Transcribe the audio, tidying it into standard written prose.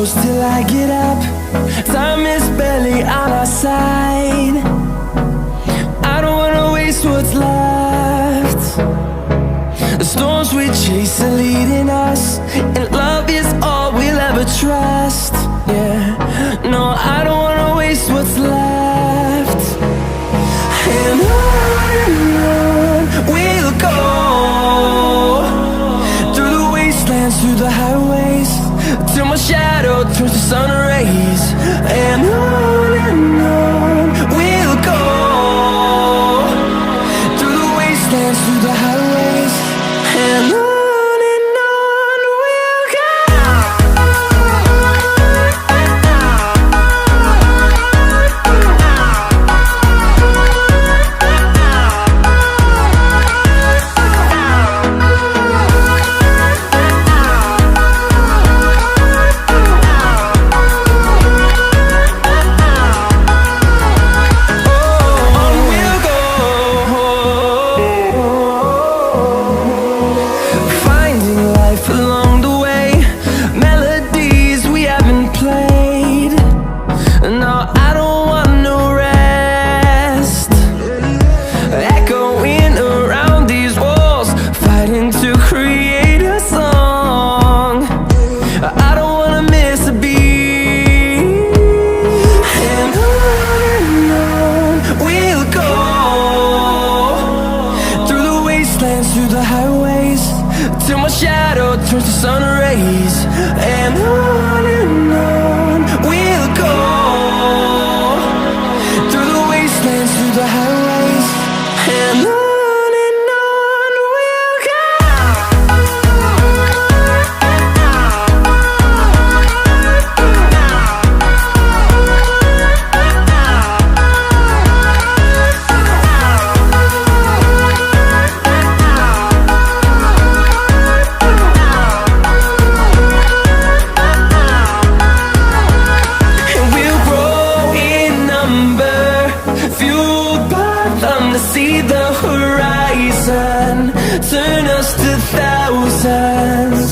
close till I get up. Time is barely on our side. I don't wanna waste what's left. The storms we chase are leading us, and love is all we'll ever trust. Yeah, no, I don't wanna waste what's left. And on we'll go, through the wastelands, through the highways, till my shadow turns to sun rays. And on we'll go, through the wastelands, through the highways, and on we'll go. Along the way, melodies we haven't played. No, I don't want no rest. Echoing around these walls, fighting to create a song. I don't wanna miss a beat. And on we'll go, through the wastelands, through the highways, till my shadow turns to sun rays. And on we'll go, through the wastelands, through the highways, and on we'll go. To see the horizon turn us to thousands.